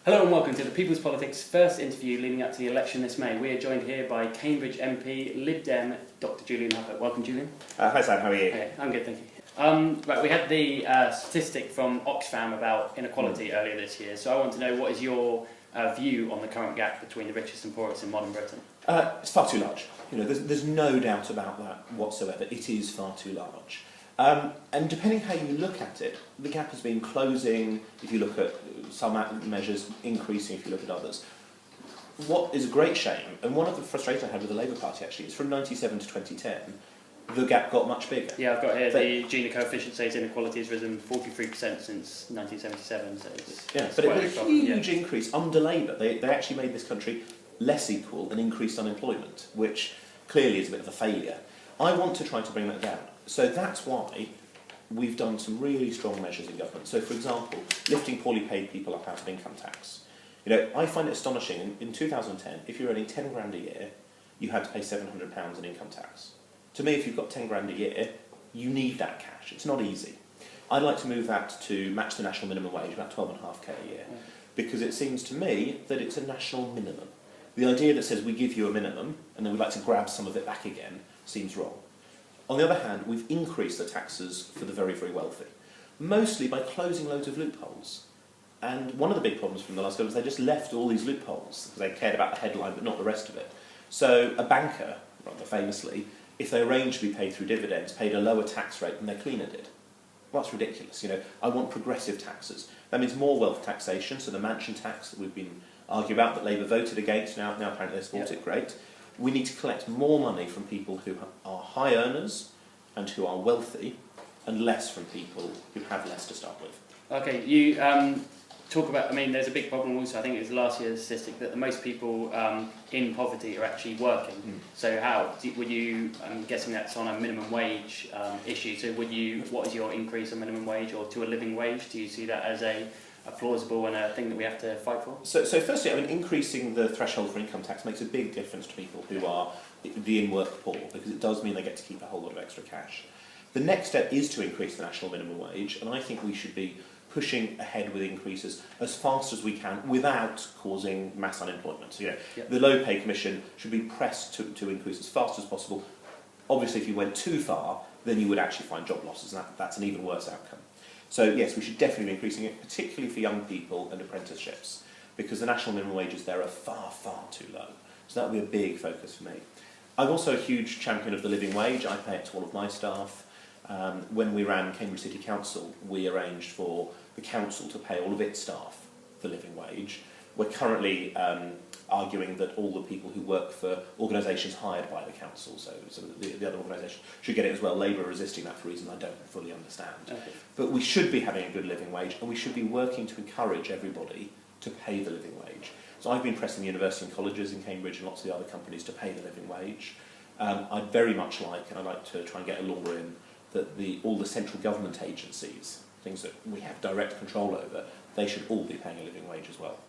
Hello and welcome to the People's Politics first interview leading up to the election this May. We are joined here by Cambridge MP, Lib Dem, Dr. Julian Huppert. Welcome, Julian. Hi Sam, how are you? Okay, I'm good, thank you. Right, we had the statistic from Oxfam about inequality earlier this year, so I want to know what is your view on the current gap between the richest and poorest in modern Britain? It's far too large. There's no doubt about that whatsoever. It is far too large. And depending how you look at it, the gap has been closing, if you look at some measures, increasing if you look at others. What is a great shame, and one of the frustrations I had with the Labour Party actually, is from 1997 to 2010, the gap got much bigger. Yeah, I've got here the Gini coefficient says inequality has risen 43% since 1977. So but it was a huge increase under Labour. They actually made this country less equal and increased unemployment, which clearly is a bit of a failure. I want to try to bring that down. So that's why we've done some really strong measures in government. So, for example, lifting poorly paid people up out of income tax. I find it astonishing. In 2010, if you're earning 10 grand a year, you had to pay £700 in income tax. To me, if you've got 10 grand a year, you need that cash. It's not easy. I'd like to move that to match the national minimum wage, about 12.5k a year, because it seems to me that it's a national minimum. The idea that says we give you a minimum and then we'd like to grab some of it back again seems wrong. On the other hand, we've increased the taxes for the very, very wealthy, mostly by closing loads of loopholes. And one of the big problems from the last government is they just left all these loopholes because they cared about the headline but not the rest of it. So a banker, rather famously, if they arranged to be paid through dividends, paid a lower tax rate than their cleaner did. Well, that's ridiculous. I want progressive taxes. That means more wealth taxation, so the mansion tax that we've been arguing about that Labour voted against, now apparently they support it, great. We need to collect more money from people who are high earners and who are wealthy, and less from people who have less to start with. Okay, you talk about, there's a big problem also, I think it was last year's statistic, that the most people in poverty are actually working. So I'm guessing that's on a minimum wage issue, so what is your increase on minimum wage or to a living wage? Do you see that as a plausible and a thing that we have to fight for? So firstly, increasing the threshold for income tax makes a big difference to people who are the in-work poor, because it does mean they get to keep a whole lot of extra cash. The next step is to increase the national minimum wage, and I think we should be pushing ahead with increases as fast as we can without causing mass unemployment. So, the Low Pay Commission should be pressed to increase as fast as possible. Obviously, if you went too far, then you would actually find job losses, and that's an even worse outcome. So yes, we should definitely be increasing it, particularly for young people and apprenticeships, because the national minimum wages there are far, far too low. So that would be a big focus for me. I'm also a huge champion of the living wage. I pay it to all of my staff. When we ran Cambridge City Council, we arranged for the council to pay all of its staff the living wage. We're currently arguing that all the people who work for organisations hired by the council, so the other organisation, should get it as well. Labour are resisting that for reasons I don't fully understand. Okay. But we should be having a good living wage, and we should be working to encourage everybody to pay the living wage. So I've been pressing the university and colleges in Cambridge and lots of the other companies to pay the living wage. I'd very much like, and I'd like to try and get a law in, that all the central government agencies, things that we have direct control over, they should all be paying a living wage as well.